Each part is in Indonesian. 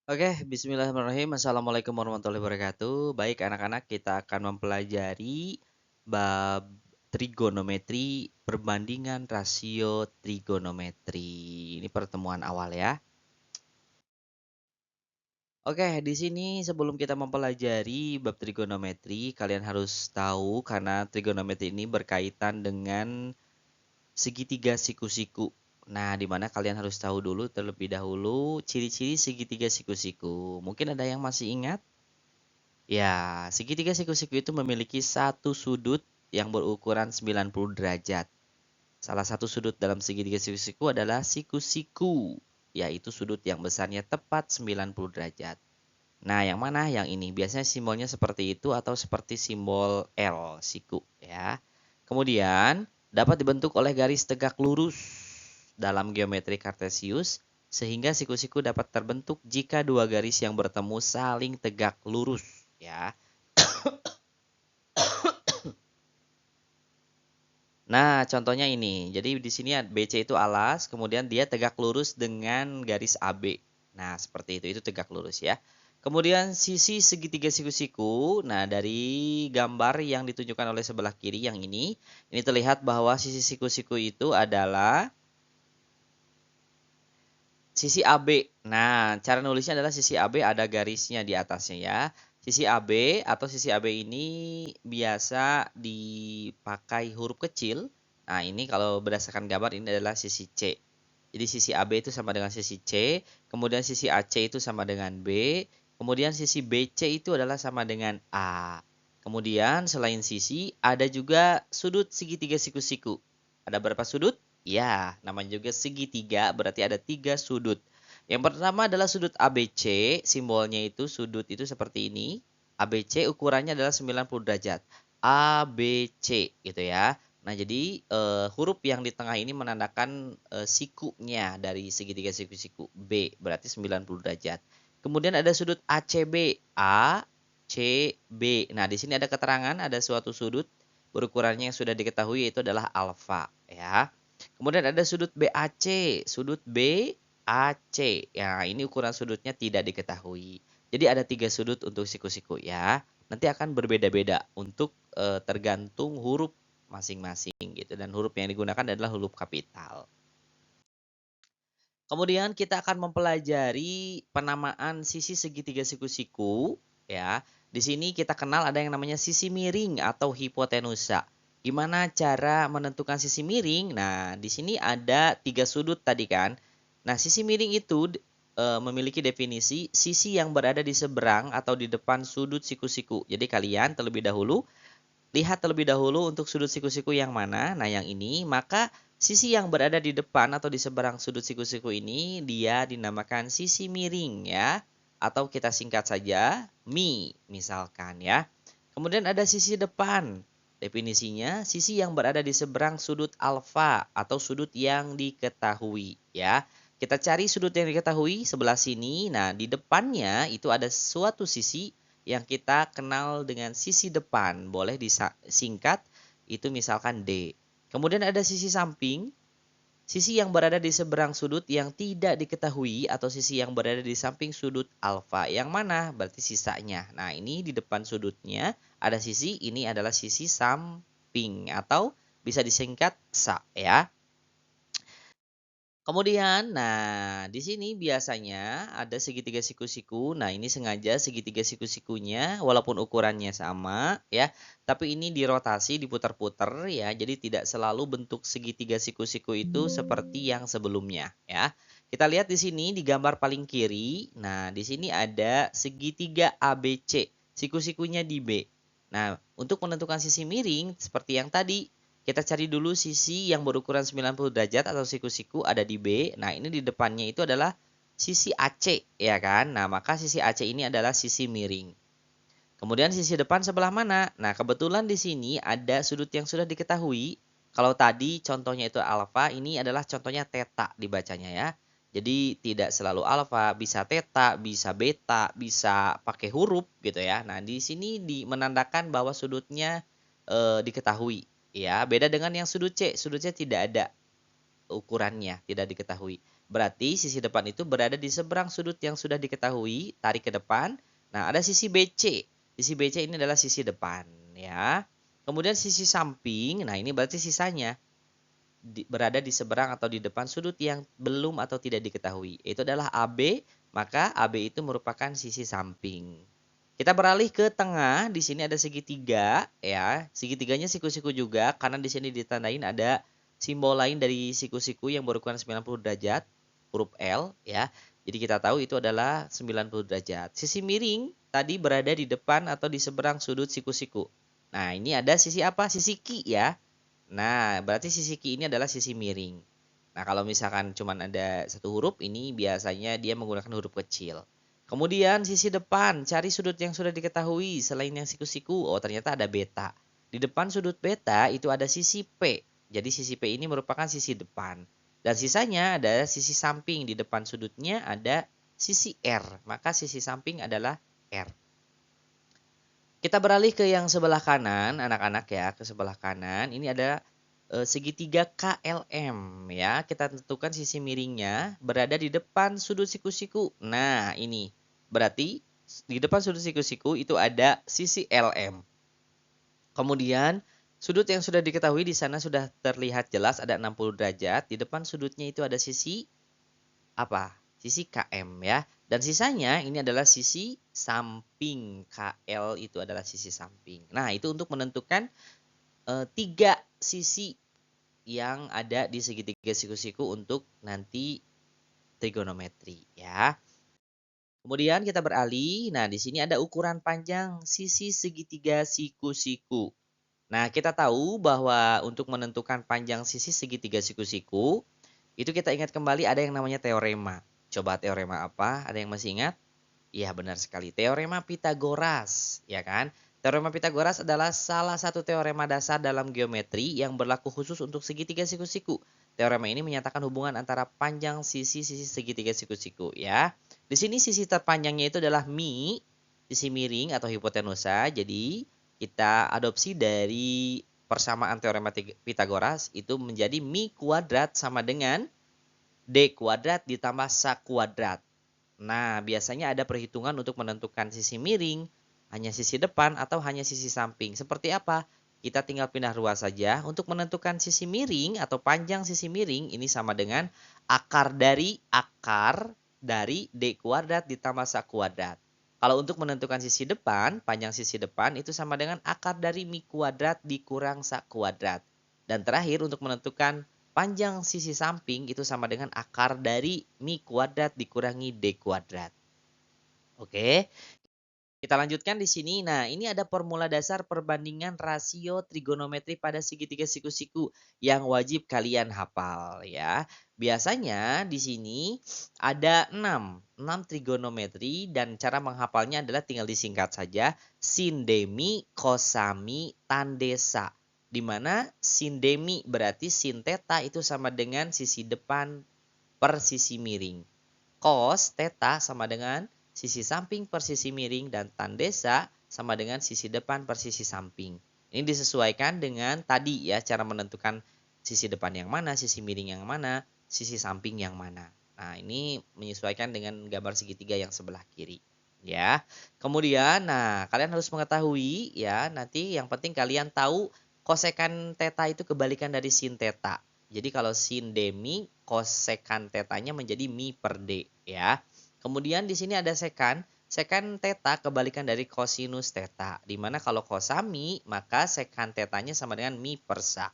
Oke, bismillahirrahmanirrahim. Assalamualaikum warahmatullahi wabarakatuh. Baik, anak-anak, kita akan mempelajari bab trigonometri, perbandingan rasio trigonometri. Ini pertemuan awal ya. Oke, di sini sebelum kita mempelajari bab trigonometri, kalian harus tahu karena trigonometri ini berkaitan dengan segitiga siku-siku. Nah, di mana kalian harus tahu dulu terlebih dahulu ciri-ciri segitiga siku-siku. Mungkin ada yang masih ingat? Ya, segitiga siku-siku itu memiliki satu sudut yang berukuran 90 derajat. Salah satu sudut dalam segitiga siku-siku adalah siku-siku, yaitu sudut yang besarnya tepat 90 derajat. Nah, yang mana? Yang ini. Biasanya simbolnya seperti itu atau seperti simbol L, siku ya. Kemudian, dapat dibentuk oleh garis tegak lurus dalam geometri kartesius, sehingga siku-siku dapat terbentuk jika dua garis yang bertemu saling tegak lurus ya. Nah, contohnya ini. Jadi di sini BC itu alas, kemudian dia tegak lurus dengan garis AB. Nah, seperti itu tegak lurus ya. Kemudian sisi segitiga siku-siku. Nah, dari gambar yang ditunjukkan oleh sebelah kiri yang ini terlihat bahwa sisi siku-siku itu adalah sisi AB. Nah, cara nulisnya adalah sisi AB ada garisnya di atasnya ya. Sisi AB atau sisi AB ini biasa dipakai huruf kecil. Nah, ini kalau berdasarkan gambar ini adalah sisi C. Jadi sisi AB itu sama dengan sisi C, kemudian sisi AC itu sama dengan B, kemudian sisi BC itu adalah sama dengan A. Kemudian selain sisi ada juga sudut segitiga siku-siku. Ada berapa sudut? Ya, namanya juga segitiga, berarti ada tiga sudut. Yang pertama adalah sudut ABC, simbolnya itu sudut itu seperti ini. ABC ukurannya adalah 90 derajat. ABC gitu ya. Nah, jadi huruf yang di tengah ini menandakan sikunya dari segitiga siku-siku. B berarti 90 derajat. Kemudian ada sudut ACB, A, C, B. Nah, di sini ada keterangan ada suatu sudut berukurannya yang sudah diketahui yaitu adalah alfa ya. Kemudian ada sudut BAC, sudut BAC. Ya, ini ukuran sudutnya tidak diketahui. Jadi ada tiga sudut untuk siku-siku ya. Nanti akan berbeda-beda untuk tergantung huruf masing-masing gitu dan huruf yang digunakan adalah huruf kapital. Kemudian kita akan mempelajari penamaan sisi segitiga siku-siku ya. Di sini kita kenal ada yang namanya sisi miring atau hipotenusa. Gimana cara menentukan sisi miring? Nah, di sini ada tiga sudut tadi kan. Nah, sisi miring itu memiliki definisi sisi yang berada di seberang atau di depan sudut siku-siku. Jadi kalian terlebih dahulu lihat terlebih dahulu untuk sudut siku-siku yang mana. Nah, yang ini, maka sisi yang berada di depan atau di seberang sudut siku-siku ini dia dinamakan sisi miring ya. Atau kita singkat saja mi misalkan ya. Kemudian ada sisi depan. Definisinya sisi yang berada di seberang sudut alfa atau sudut yang diketahui ya. Kita cari sudut yang diketahui sebelah sini. Nah, di depannya itu ada suatu sisi yang kita kenal dengan sisi depan. Boleh disingkat itu misalkan D. Kemudian ada sisi samping, sisi yang berada di seberang sudut yang tidak diketahui atau sisi yang berada di samping sudut alfa. Yang mana? Berarti sisanya. Nah, ini di depan sudutnya ada sisi, ini adalah sisi samping atau bisa disingkat SA ya. Kemudian, nah di sini biasanya ada segitiga siku-siku. Nah, ini sengaja segitiga siku-sikunya walaupun ukurannya sama ya, tapi ini dirotasi, diputar-putar ya. Jadi tidak selalu bentuk segitiga siku-siku itu seperti yang sebelumnya ya. Kita lihat di sini di gambar paling kiri. Nah, di sini ada segitiga ABC. Siku-sikunya di B. Nah, untuk menentukan sisi miring seperti yang tadi kita cari dulu sisi yang berukuran 90 derajat atau siku-siku ada di B. Nah, ini di depannya itu adalah sisi AC, ya kan? Nah, maka sisi AC ini adalah sisi miring. Kemudian sisi depan sebelah mana? Nah, kebetulan di sini ada sudut yang sudah diketahui. Kalau tadi contohnya itu alfa, ini adalah contohnya theta dibacanya ya. Jadi tidak selalu alfa, bisa theta, bisa beta, bisa pakai huruf gitu ya. Nah, di sini menandakan bahwa sudutnya diketahui ya. Beda dengan yang sudut C tidak ada ukurannya, tidak diketahui. Berarti sisi depan itu berada di seberang sudut yang sudah diketahui, tarik ke depan. Nah, ada sisi BC. Sisi BC ini adalah sisi depan, ya. Kemudian sisi samping, nah ini berarti sisanya berada di seberang atau di depan sudut yang belum atau tidak diketahui. Itu adalah AB, maka AB itu merupakan sisi samping. Kita beralih ke tengah, di sini ada segitiga, ya. Segitiganya siku-siku juga, karena di sini ditandain ada simbol lain dari siku-siku yang berukuran 90 derajat, huruf L, ya. Jadi kita tahu itu adalah 90 derajat. Sisi miring tadi berada di depan atau di seberang sudut siku-siku. Nah, ini ada sisi apa? Sisi Ki, ya. Nah, berarti sisi Ki ini adalah sisi miring. Nah, kalau misalkan cuma ada satu huruf, ini biasanya dia menggunakan huruf kecil. Kemudian sisi depan, cari sudut yang sudah diketahui selain yang siku-siku. Oh, ternyata ada beta. Di depan sudut beta itu ada sisi P. Jadi sisi P ini merupakan sisi depan. Dan sisanya ada sisi samping. Di depan sudutnya ada sisi R. Maka sisi samping adalah R. Kita beralih ke yang sebelah kanan, anak-anak ya, ke sebelah kanan. Ini ada segitiga KLM ya. Kita tentukan sisi miringnya berada di depan sudut siku-siku. Nah, ini berarti di depan sudut siku-siku itu ada sisi LM. Kemudian sudut yang sudah diketahui di sana sudah terlihat jelas ada 60 derajat. Di depan sudutnya itu ada sisi apa? Sisi KM ya. Dan sisanya ini adalah sisi samping. KL itu adalah sisi samping. Nah, itu untuk menentukan 3 sisi yang ada di segitiga siku-siku untuk nanti trigonometri ya. Kemudian kita beralih. Nah, di sini ada ukuran panjang sisi segitiga siku-siku. Nah, kita tahu bahwa untuk menentukan panjang sisi segitiga siku-siku, itu kita ingat kembali ada yang namanya teorema. Coba teorema apa? Ada yang masih ingat? Iya, benar sekali. Teorema Pitagoras, ya kan? Teorema Pitagoras adalah salah satu teorema dasar dalam geometri yang berlaku khusus untuk segitiga siku-siku. Teorema ini menyatakan hubungan antara panjang sisi-sisi segitiga siku-siku, ya. Di sini sisi terpanjangnya itu adalah mi, sisi miring atau hipotenusa. Jadi, kita adopsi dari persamaan teorema Pitagoras itu menjadi mi kuadrat sama dengan d kuadrat ditambah sa kuadrat. Nah, biasanya ada perhitungan untuk menentukan sisi miring, hanya sisi depan atau hanya sisi samping. Seperti apa? Kita tinggal pindah ruas saja. Untuk menentukan sisi miring atau panjang sisi miring, ini sama dengan akar dari d kuadrat ditambah sa kuadrat. Kalau untuk menentukan sisi depan, panjang sisi depan itu sama dengan akar dari mi kuadrat dikurang sa kuadrat. Dan terakhir untuk menentukan panjang sisi samping itu sama dengan akar dari mi kuadrat dikurangi d kuadrat. Oke, kita lanjutkan di sini. Nah, ini ada formula dasar perbandingan rasio trigonometri pada segitiga siku-siku yang wajib kalian hafal ya. Biasanya di sini ada 6 trigonometri dan cara menghafalnya adalah tinggal disingkat saja. Sin, demi, kosami, tandesa. Di mana sin demi berarti sin theta itu sama dengan sisi depan per sisi miring. Cos theta sama dengan sisi samping per sisi miring dan tandesa sama dengan sisi depan per sisi samping. Ini disesuaikan dengan tadi ya cara menentukan sisi depan yang mana, sisi miring yang mana, sisi samping yang mana. Nah, ini menyesuaikan dengan gambar segitiga yang sebelah kiri. Ya. Kemudian, nah, kalian harus mengetahui ya, nanti yang penting kalian tahu kosekan theta itu kebalikan dari sin theta. Jadi kalau sin demi, kosekan tetanya menjadi mi per d ya. Kemudian di sini ada sekan. Sekan theta kebalikan dari kosinus theta. Dimana kalau kosami, maka sekan tetanya sama dengan mi per sa.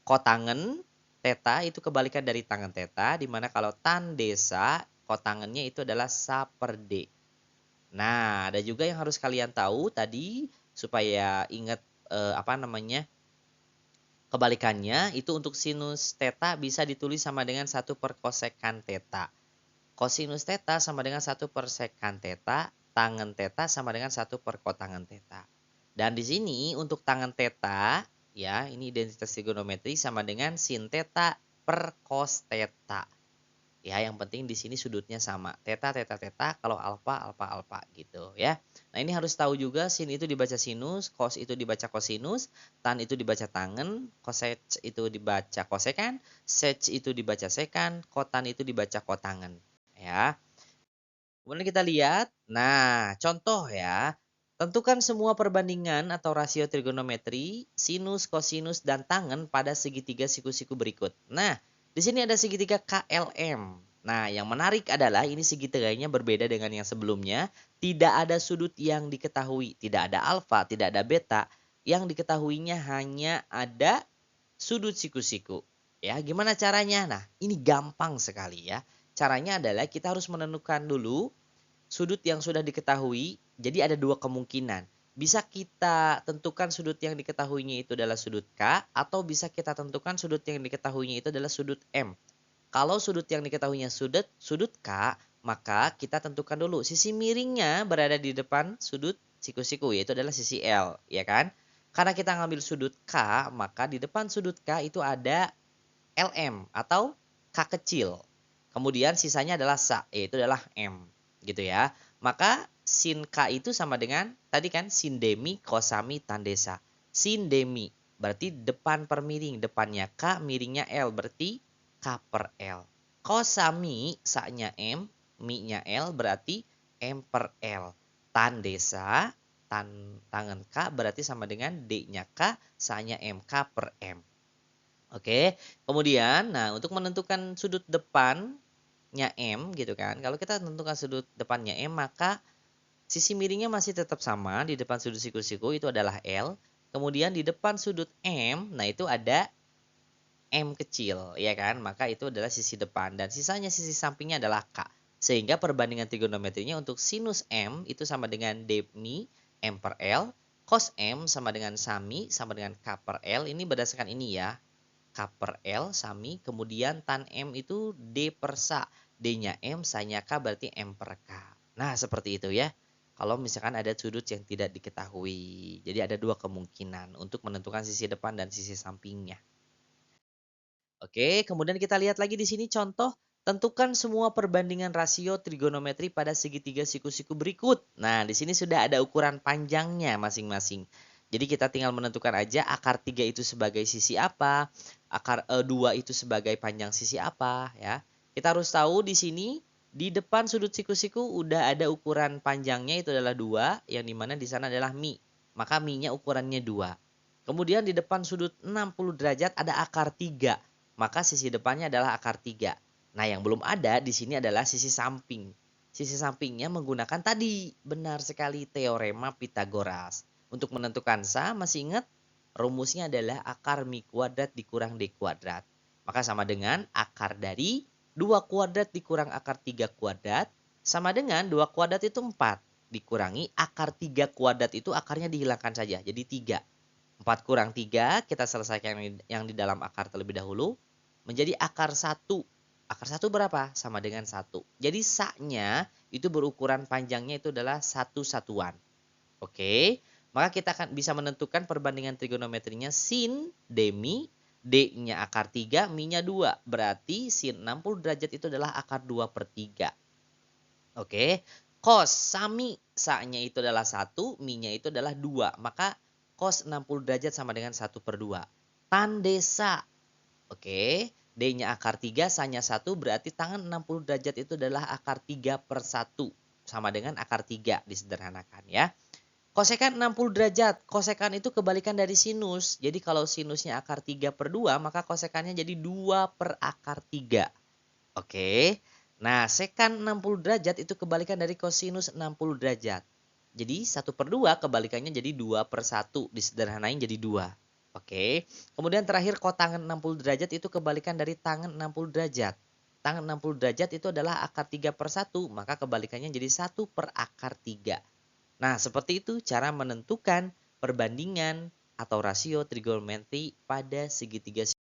Kotangen theta itu kebalikan dari tangen theta. Dimana kalau tan desa, kotangennya itu adalah sa per d. Nah, ada juga yang harus kalian tahu tadi supaya ingat kebalikannya itu untuk sinus theta bisa ditulis sama dengan 1 per kosekan theta. Kosinus theta sama dengan 1 per sekan theta. Tangen theta sama dengan 1 per kotangen theta. Dan di sini untuk tangen theta, ya ini identitas trigonometri sama dengan sin theta per cos theta. Ya, yang penting di sini sudutnya sama. Theta, theta, theta. Kalau alfa, alfa, alfa gitu ya. Nah, ini harus tahu juga sin itu dibaca sinus, cos itu dibaca kosinus, tan itu dibaca tangen, cosec itu dibaca kosekan, sec itu dibaca sekan, kotan itu dibaca kotangen. Ya. Kemudian kita lihat, nah contoh ya, tentukan semua perbandingan atau rasio trigonometri, sinus, kosinus, dan tangen pada segitiga siku-siku berikut. Nah, di sini ada segitiga KLM. Nah, yang menarik adalah ini segitiganya berbeda dengan yang sebelumnya. Tidak ada sudut yang diketahui, tidak ada alfa, tidak ada beta. Yang diketahuinya hanya ada sudut siku-siku. Ya, gimana caranya? Nah, ini gampang sekali ya. Caranya adalah kita harus menentukan dulu sudut yang sudah diketahui. Jadi ada dua kemungkinan. Bisa kita tentukan sudut yang diketahuinya itu adalah sudut K, atau bisa kita tentukan sudut yang diketahuinya itu adalah sudut M. Kalau sudut yang diketahuinya sudut K, maka kita tentukan dulu sisi miringnya berada di depan sudut siku-siku, yaitu adalah sisi L, ya kan? Karena kita ngambil sudut K, maka di depan sudut K itu ada LM atau K kecil. Kemudian sisanya adalah sa, yaitu adalah M, gitu ya. Maka sin K itu sama dengan tadi kan sin demi kosami tandesa. Sin demi berarti depan per miring, depannya K, miringnya L, berarti K per L. Kosami, sa-nya M, mi-nya L, berarti M per L. Tandesa, tangan K berarti sama dengan D-nya K, sa-nya M, K per M. Oke, kemudian nah untuk menentukan sudut depannya M gitu kan. Kalau kita tentukan sudut depannya M, maka sisi miringnya masih tetap sama di depan sudut siku-siku itu adalah L. Kemudian di depan sudut M, nah itu ada M kecil ya kan. Maka itu adalah sisi depan dan sisanya sisi sampingnya adalah K. Sehingga perbandingan trigonometrinya untuk sinus M itu sama dengan D mi M per L, cos M sama dengan sami sama dengan K per L. Ini berdasarkan ini ya. K per L sami, kemudian tan M itu D per Sa. D-nya M, Sa-nya K berarti M per K. Nah, seperti itu ya. Kalau misalkan ada sudut yang tidak diketahui. Jadi ada dua kemungkinan untuk menentukan sisi depan dan sisi sampingnya. Oke, kemudian kita lihat lagi di sini contoh. Tentukan semua perbandingan rasio trigonometri pada segitiga siku-siku berikut. Nah, di sini sudah ada ukuran panjangnya masing-masing. Jadi kita tinggal menentukan aja akar 3 itu sebagai sisi apa, akar 2 itu sebagai panjang sisi apa ya. Kita harus tahu di sini di depan sudut siku-siku udah ada ukuran panjangnya itu adalah 2, yang dimana di sana adalah mi. Maka mi-nya ukurannya 2. Kemudian di depan sudut 60 derajat ada akar 3. Maka sisi depannya adalah akar 3. Nah, yang belum ada di sini adalah sisi samping. Sisi sampingnya menggunakan tadi, benar sekali teorema Pitagoras. Untuk menentukan sa, masih ingat? Rumusnya adalah akar mi kuadrat dikurang d kuadrat. Maka sama dengan akar dari 2 kuadrat dikurang akar 3 kuadrat, sama dengan 2 kuadrat itu 4. Dikurangi akar 3 kuadrat itu akarnya dihilangkan saja, jadi 3. 4 kurang 3, kita selesaikan yang di dalam akar terlebih dahulu. Menjadi akar 1. Akar 1 berapa? Sama dengan 1. Jadi sa-nya itu berukuran panjangnya itu adalah 1 satuan. Oke, maka kita akan bisa menentukan perbandingan trigonometrinya sin demi, D-nya akar 3, mi-nya 2. Berarti sin 60 derajat itu adalah akar 2 per 3. Oke, cos sami, sa-nya itu adalah 1, mi-nya itu adalah 2. Maka cos 60 derajat sama dengan 1 per 2. Tan desa. Oke, D-nya akar 3, sa-nya 1, berarti tangan 60 derajat itu adalah akar 3 per 1. Sama dengan akar 3 disederhanakan ya. Kosekan 60 derajat. Kosekan itu kebalikan dari sinus. Jadi kalau sinusnya akar 3 per 2, maka kosekannya jadi 2 per akar 3. Oke. Nah, sekan 60 derajat itu kebalikan dari kosinus 60 derajat. Jadi 1 per 2 kebalikannya jadi 2 per 1. Disederhanain jadi 2. Oke. Kemudian terakhir kotangan 60 derajat itu kebalikan dari tangan 60 derajat. Tangan 60 derajat itu adalah akar 3 per 1. Maka kebalikannya jadi 1 per akar 3. Nah, seperti itu cara menentukan perbandingan atau rasio trigonometri pada segitiga